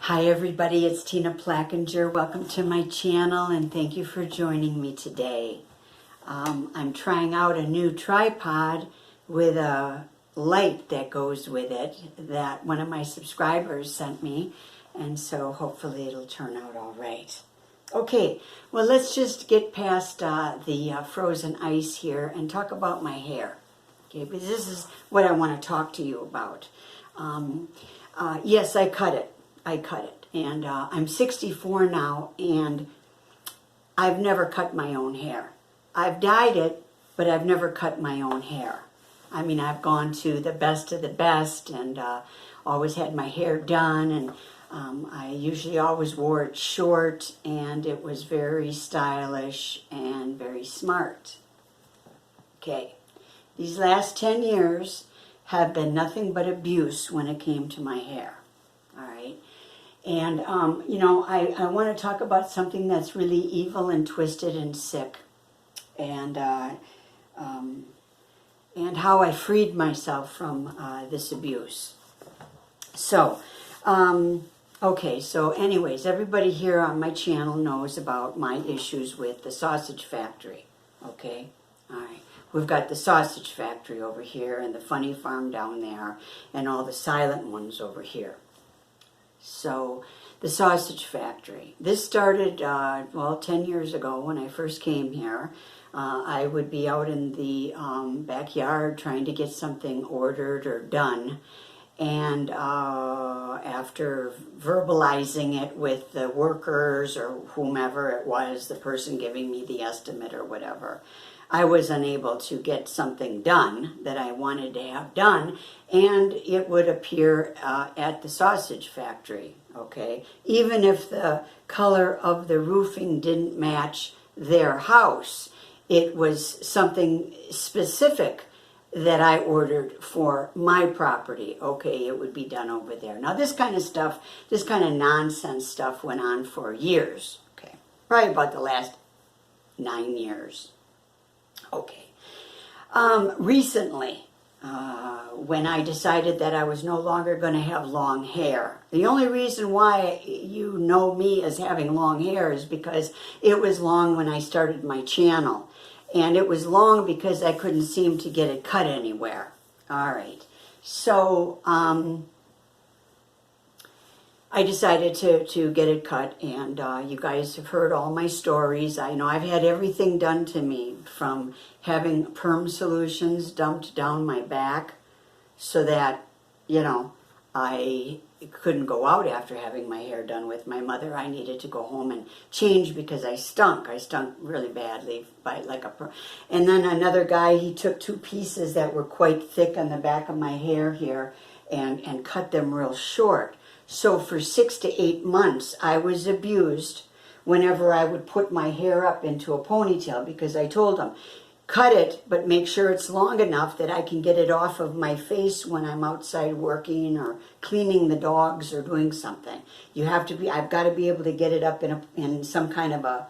Hi everybody, it's Tina Plackinger. Welcome to my channel and thank you for joining me today. I'm trying out a new tripod with a light that goes with it that one of my subscribers sent me, and so hopefully it'll turn out all right. Okay, well let's just get past the frozen ice here and talk about my hair. Okay, because this is what I want to talk to you about. Yes, I cut it. And I'm 64 now, and I've never cut my own hair. I've dyed it, but I've never cut my own hair. I mean, I've gone to the best of the best and always had my hair done, and I usually always wore it short, and it was very stylish and very smart. Okay, these last 10 years have been nothing but abuse when it came to my hair. All right. And, I want to talk about something that's really evil and twisted and sick. And how I freed myself from this abuse. So, okay, so anyways, everybody here on my channel knows about my issues with the sausage factory. Okay? All right. We've got the sausage factory over here and the funny farm down there and all the silent ones over here. So, the sausage factory. This started, 10 years ago when I first came here. I would be out in the backyard trying to get something ordered or done. And after verbalizing it with the workers or whomever it was, the person giving me the estimate or whatever, I was unable to get something done that I wanted to have done, and it would appear at the sausage factory, okay? Even if the color of the roofing didn't match their house, it was something specific that I ordered for my property. Okay, it would be done over there. Now, this kind of stuff, this kind of nonsense stuff went on for years, okay? Probably about the last 9 years. Okay. Recently, when I decided that I was no longer going to have long hair, the only reason why you know me as having long hair is because it was long when I started my channel. And it was long because I couldn't seem to get it cut anywhere. All right. So, I decided to get it cut, and you guys have heard all my stories. I know I've had everything done to me, from having perm solutions dumped down my back so that, I couldn't go out after having my hair done with my mother. I needed to go home and change because I stunk. I stunk really badly by and then another guy, he took 2 pieces that were quite thick on the back of my hair here and cut them real short. So for 6 to 8 months, I was abused whenever I would put my hair up into a ponytail, because I told him, cut it, but make sure it's long enough that I can get it off of my face when I'm outside working or cleaning the dogs or doing something. I've got to be able to get it up in some kind of a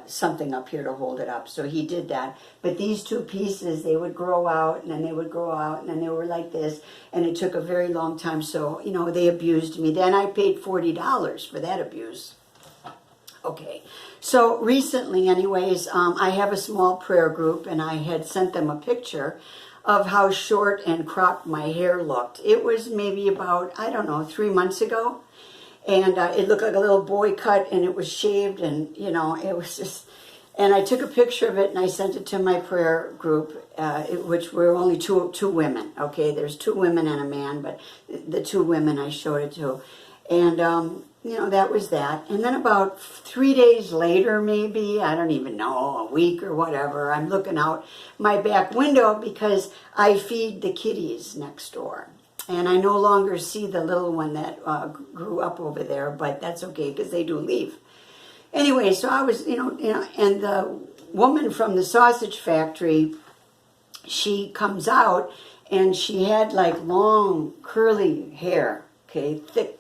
something up here to hold it up. So he did that. But these 2 pieces, they would grow out, and then they would grow out, and then they were like this, and it took a very long time. So, they abused me. Then I paid $40 for that abuse. Okay. So recently, anyways, I have a small prayer group, and I had sent them a picture of how short and cropped my hair looked. It was maybe about, 3 months ago. And it looked like a little boy cut, and it was shaved, and, it was just... And I took a picture of it, and I sent it to my prayer group, which were only two women, okay? There's 2 women and a man, but the 2 women I showed it to. And, that was that. And then about 3 days later, maybe, I don't even know, a week or whatever, I'm looking out my back window because I feed the kitties next door. And I no longer see the little one that grew up over there, but that's okay because they do leave. Anyway, so I was, and the woman from the sausage factory, she comes out, and she had like long curly hair, okay, thick,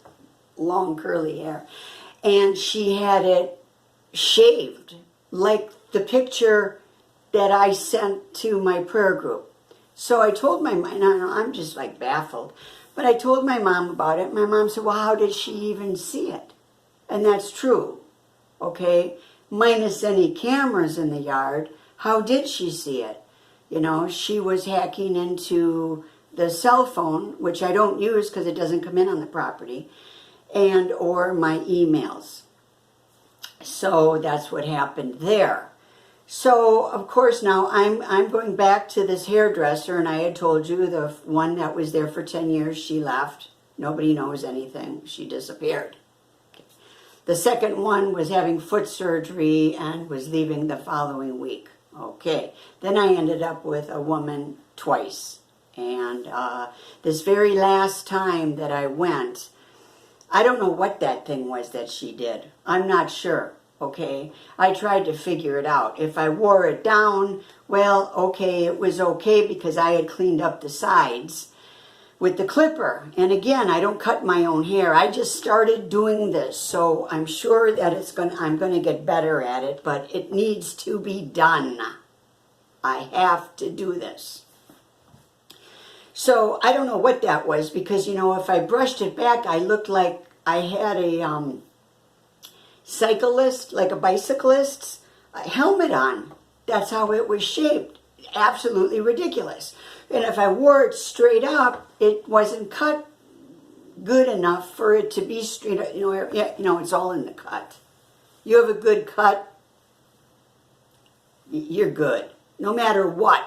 long curly hair. And she had it shaved, like the picture that I sent to my prayer group. So I told my mom, I'm just like baffled, but I told my mom about it. My mom said, well, how did she even see it? And that's true, okay? Minus any cameras in the yard, how did she see it? You know, she was hacking into the cell phone, which I don't use because it doesn't come in on the property, and or my emails. So that's what happened there. So, of course, now I'm going back to this hairdresser, and I had told you the one that was there for 10 years, she left. Nobody knows anything. She disappeared. The second one was having foot surgery and was leaving the following week. Okay. Then I ended up with a woman twice. And this very last time that I went, I don't know what that thing was that she did. I'm not sure, okay? I tried to figure it out. If I wore it down, well, okay, it was okay because I had cleaned up the sides with the clipper. And again, I don't cut my own hair. I just started doing this, so I'm sure that I'm going to get better at it, but it needs to be done. I have to do this. So I don't know what that was because, you know, if I brushed it back, I looked like I had a cyclist, like a bicyclist's helmet on. That's how it was shaped. Absolutely ridiculous. And if I wore it straight up, it wasn't cut good enough for it to be straight. You know, it's all in the cut. You have a good cut, you're good. No matter what,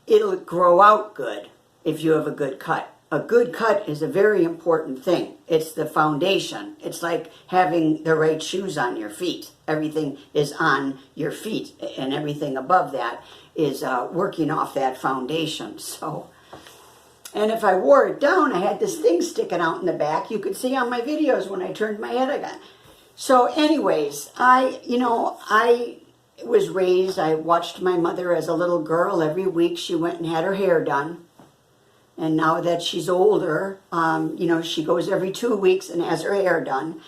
it'll grow out good if you have a good cut. A good cut is a very important thing. It's the foundation. It's like having the right shoes on your feet. Everything is on your feet, and everything above that is working off that foundation. So, and if I wore it down, I had this thing sticking out in the back. You could see on my videos when I turned my head again. So anyways, I was raised, I watched my mother as a little girl. Every week she went and had her hair done. And now that she's older, you know, she goes every 2 weeks and has her hair done.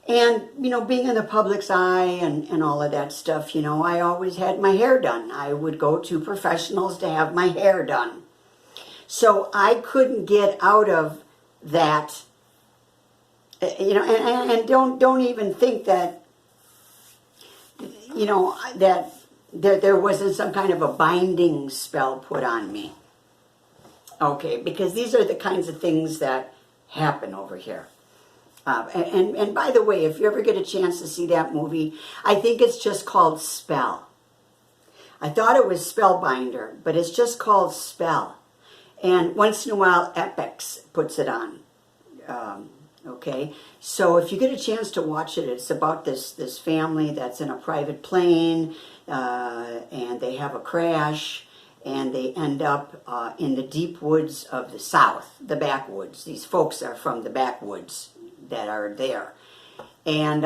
And, you know, being in the public's eye and all of that stuff, you know, I always had my hair done. I would go to professionals to have my hair done. So I couldn't get out of that, you know, and don't even think that, you know, that there wasn't some kind of a binding spell put on me. Okay, because these are the kinds of things that happen over here. And by the way, if you ever get a chance to see that movie, I think it's just called Spell. I thought it was Spellbinder, but it's just called Spell. And once in a while, Epix puts it on. Okay, so if you get a chance to watch it, it's about this family that's in a private plane, and they have a crash. And they end up in the deep woods of the South, the backwoods. These folks are from the backwoods that are there. And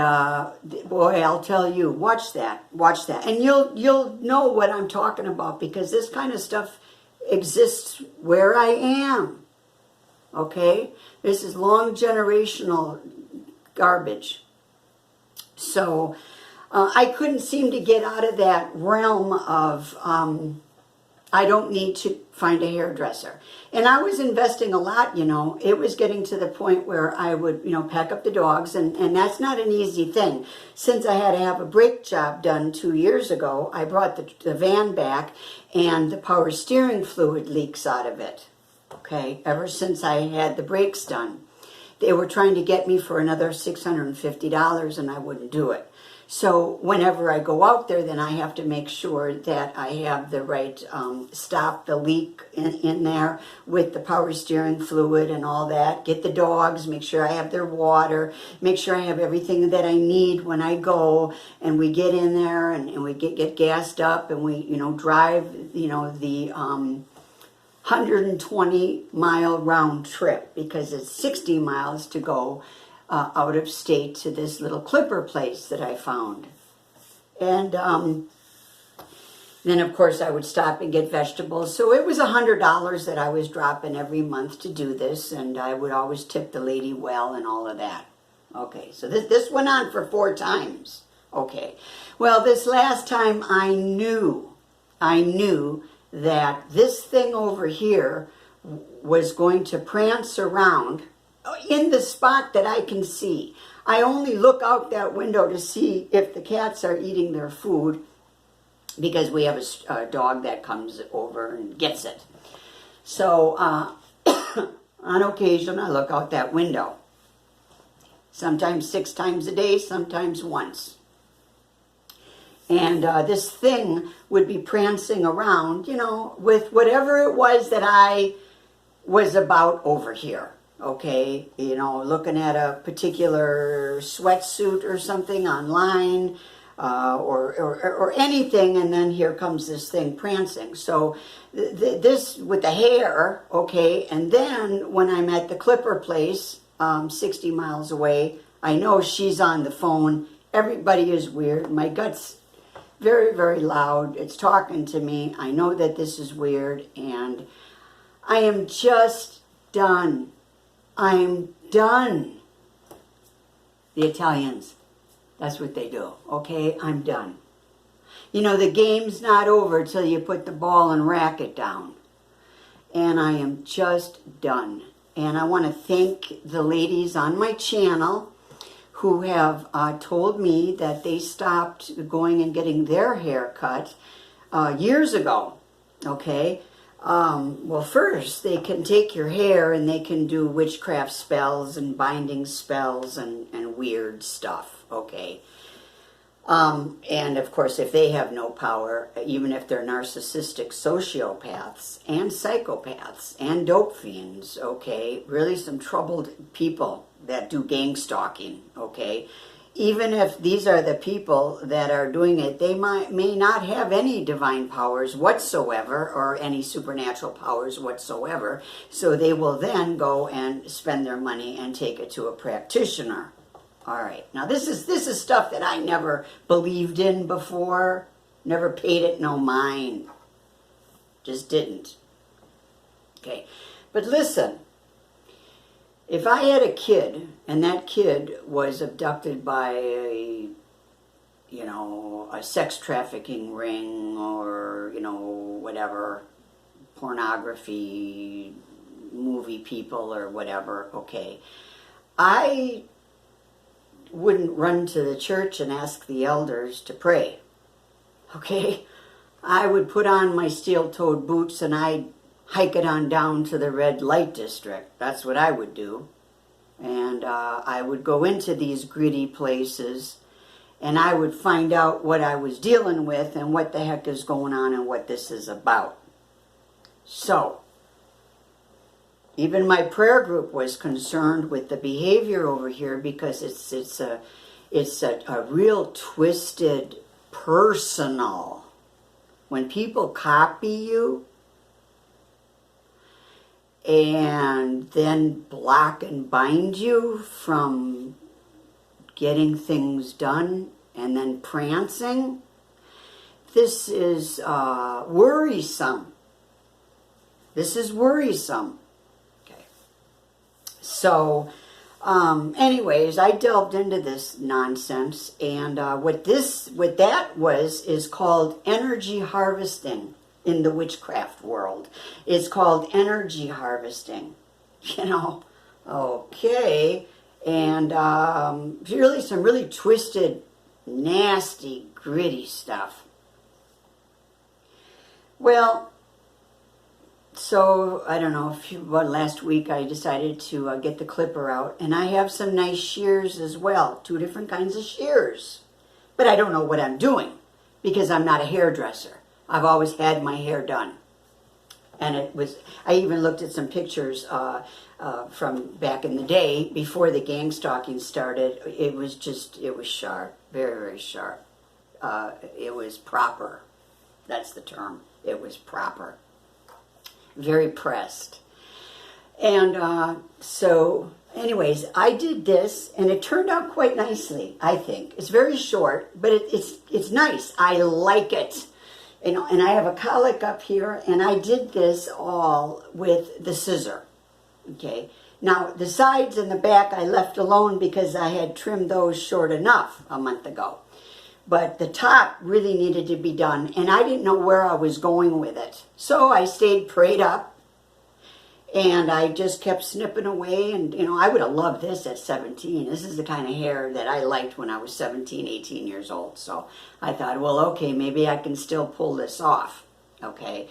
boy, I'll tell you, watch that, and you'll know what I'm talking about because this kind of stuff exists where I am. Okay, this is long generational garbage. So I couldn't seem to get out of that realm of. I don't need to find a hairdresser. And I was investing a lot, you know. It was getting to the point where I would, you know, pack up the dogs, and that's not an easy thing. Since I had to have a brake job done 2 years ago, I brought the van back, and the power steering fluid leaks out of it, okay, ever since I had the brakes done. They were trying to get me for another $650, and I wouldn't do it. So whenever I go out there, then I have to make sure that I have the right, stop the leak in there with the power steering fluid and all that. Get the dogs, make sure I have their water, make sure I have everything that I need when I go. And we get in there and we get gassed up and we, you know, drive, you know, the 120-mile round trip because it's 60 miles to go out of state to this little clipper place that I found. And then, of course, I would stop and get vegetables. So it was $100 that I was dropping every month to do this, and I would always tip the lady well and all of that. Okay, so this went on for 4 times. Okay, well, this last time I knew that this thing over here was going to prance around in the spot that I can see. I only look out that window to see if the cats are eating their food, because we have a dog that comes over and gets it. So on occasion, I look out that window. Sometimes 6 times a day, sometimes once. And this thing would be prancing around, you know, with whatever it was that I was about over here. Okay, you know, looking at a particular sweatsuit or something online, or anything, and then here comes this thing prancing. So this with the hair, okay, and then when I'm at the clipper place, 60 miles away, I know she's on the phone. Everybody is weird. My gut's very, very loud. It's talking to me. I know that this is weird, and I am just done. I'm done. The Italians, that's what they do. Okay, I'm done. You know, the game's not over till you put the ball and racket down. And I am just done. And I want to thank the ladies on my channel who have told me that they stopped going and getting their hair cut years ago. Okay. Well, first, they can take your hair and they can do witchcraft spells and binding spells and weird stuff, okay? And, of course, if they have no power, even if they're narcissistic sociopaths and psychopaths and dope fiends, okay? Really some troubled people that do gang stalking, okay? Even if these are the people that are doing it, they may not have any divine powers whatsoever or any supernatural powers whatsoever. So they will then go and spend their money and take it to a practitioner. All right. Now this is stuff that I never believed in before, never paid it no mind. Just didn't. Okay. But listen. If I had a kid, and that kid was abducted by a sex trafficking ring or, whatever, pornography, movie people or whatever, okay, I wouldn't run to the church and ask the elders to pray, okay? I would put on my steel-toed boots and I'd hike it on down to the red light district. That's what I would do. And I would go into these gritty places and I would find out what I was dealing with and what the heck is going on and what this is about. So, even my prayer group was concerned with the behavior over here because it's a real twisted personal. When people copy you, and then block and bind you from getting things done and then prancing, this is worrisome. This is worrisome. Okay. So, anyways, I delved into this nonsense, and what that was is called energy harvesting. In the witchcraft world, it's called energy harvesting, okay, and really some really twisted, nasty, gritty stuff. Well, so I don't know, last week I decided to get the clipper out, and I have some nice shears as well, 2 different kinds of shears, but I don't know what I'm doing because I'm not a hairdresser. I've always had my hair done. And I even looked at some pictures from back in the day, before the gang stalking started. It was sharp, very, very sharp. It was proper. That's the term. It was proper. Very pressed. And so, anyways, I did this, and it turned out quite nicely, I think. It's very short, but it's nice. I like it. And I have a colic up here, and I did this all with the scissor, okay? Now, the sides and the back I left alone because I had trimmed those short enough a month ago. but the top really needed to be done, and I didn't know where I was going with it. So I stayed prayed up, and I just kept snipping away, and I would have loved this at 17. This is the kind of hair that I liked when I was 17, 18 years old. So I thought, well, okay, maybe I can still pull this off, okay?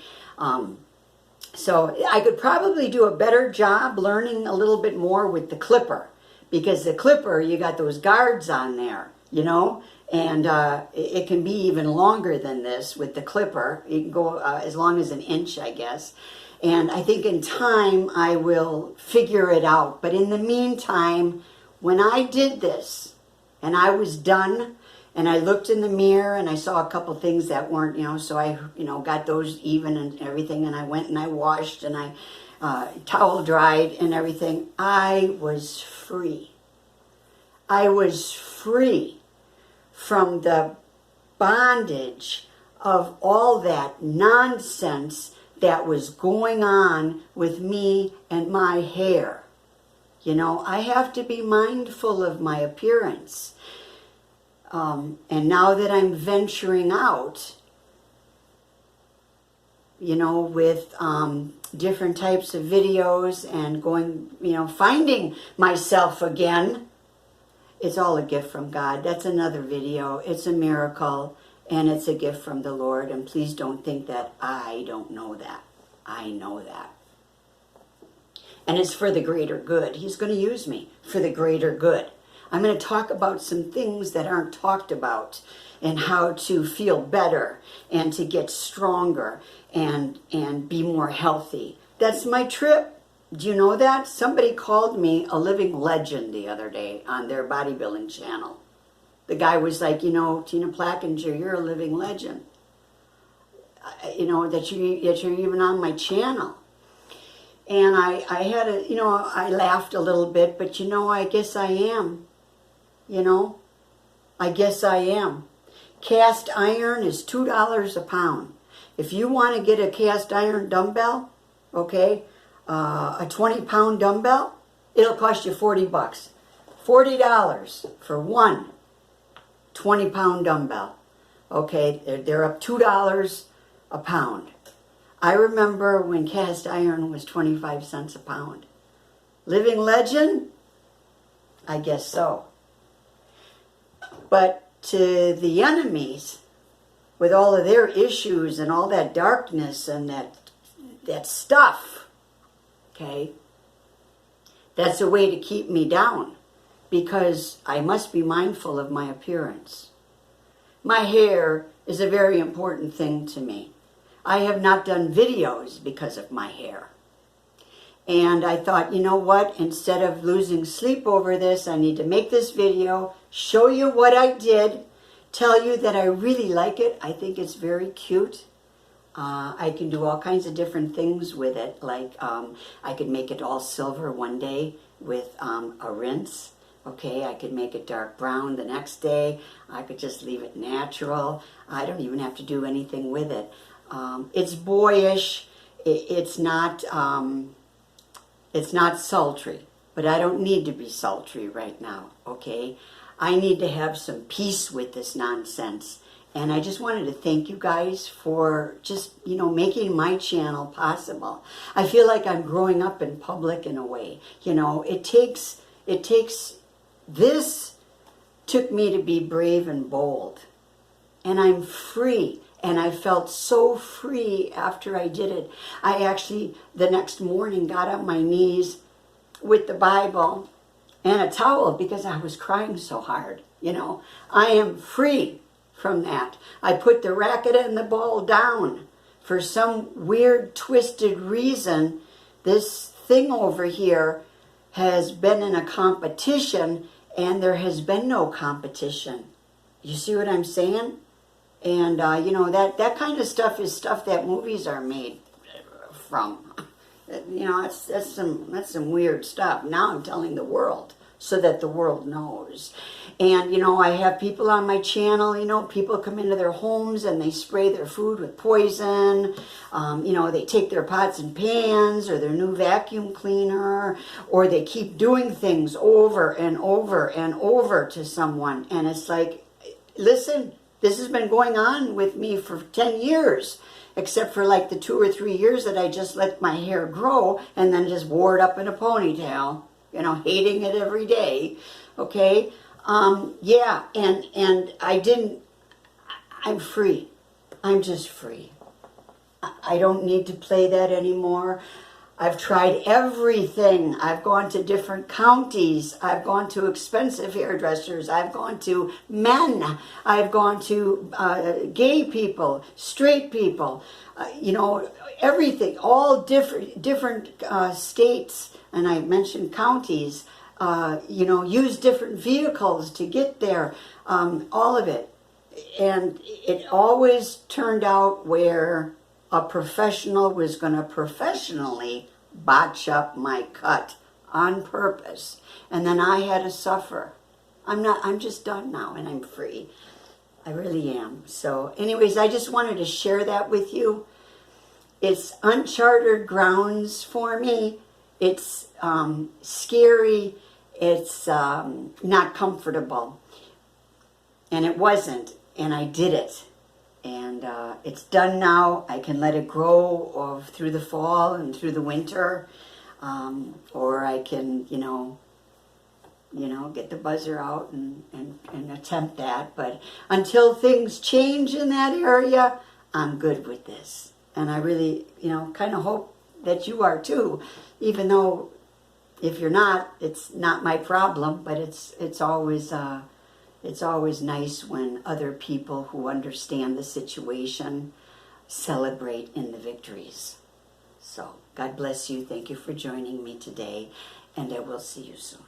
So I could probably do a better job learning a little bit more with the clipper, because the clipper, you got those guards on there, and it can be even longer than this with the clipper. It can go as long as an inch, I guess. And I think in time I will figure it out. But in the meantime, when I did this and I was done and I looked in the mirror and I saw a couple things that weren't, so I, got those even and everything, and I went and I washed and I towel dried and everything, I was free. I was free from the bondage of all that nonsense that was going on with me and my hair. I have to be mindful of my appearance. And now that I'm venturing out, with different types of videos and going, finding myself again, it's all a gift from God. That's another video. It's a miracle. And it's a gift from the Lord. And please don't think that I don't know that. I know that. And it's for the greater good. He's going to use me for the greater good. I'm going to talk about some things that aren't talked about, and how to feel better and to get stronger and be more healthy. That's my trip. Do you know that? Somebody called me a living legend the other day on their bodybuilding channel. The guy was like, Tina Plackinger, you're a living legend. That you're even on my channel. And I had I laughed a little bit, but I guess I am. I guess I am. Cast iron is $2 a pound. If you want to get a cast iron dumbbell, okay, a 20-pound dumbbell, it'll cost you $40. $40 for one 20-pound dumbbell. Okay, they're up $2 a pound. I remember when cast iron was 25 cents a pound. Living legend? I guess so. But to the enemies, with all of their issues and all that darkness and that stuff, okay, that's a way to keep me down, because I must be mindful of my appearance. My hair is a very important thing to me. I have not done videos because of my hair. And I thought, you know what, instead of losing sleep over this, I need to make this video, show you what I did, tell you that I really like it. I think it's very cute. I can do all kinds of different things with it. Like I could make it all silver one day with a rinse. Okay, I could make it dark brown the next day. I could just leave it natural. I don't even have to do anything with it. It's boyish. It's not sultry, but I don't need to be sultry right now, okay? I need to have some peace with this nonsense. And I just wanted to thank you guys for just, making my channel possible. I feel like I'm growing up in public in a way. This took me to be brave and bold. And I'm free. And I felt so free after I did it. I actually, the next morning, got on my knees with the Bible and a towel because I was crying so hard. I am free from that. I put the racket and the ball down. For some weird, twisted reason, this thing over here has been in a competition, and there has been no competition. You see what I'm saying? And, that kind of stuff is stuff that movies are made from. That's some weird stuff. Now I'm telling the world so that the world knows. And, I have people on my channel, people come into their homes and they spray their food with poison. They take their pots and pans or their new vacuum cleaner, or they keep doing things over and over and over to someone. And it's like, listen, This has been going on with me for 10 years, except for like the 2 or 3 years that I just let my hair grow and then just wore it up in a ponytail, you know, hating it every day. Okay. Yeah. And I'm free. I'm just free. I don't need to play that anymore. I've tried everything. I've gone to different counties. I've gone to expensive hairdressers. I've gone to men. I've gone to gay people, straight people, you know, everything, all different states, and I mentioned counties, you know, use different vehicles to get there, all of it. And it always turned out where a professional was going to professionally botch up my cut on purpose. And then I had to suffer. I'm just done now and I'm free. I really am. So anyways, I just wanted to share that with you. It's uncharted grounds for me. It's scary. It's not comfortable. And it wasn't. And I did it. And it's done now. I can let it grow through the fall and through the winter. Or I can, you know, get the buzzer out and attempt that. But until things change in that area, I'm good with this. And I really, you know, kind of hope that you are too. Even though if you're not, it's not my problem. But it's always nice when other people who understand the situation celebrate in the victories. So, God bless you. Thank you for joining me today, and I will see you soon.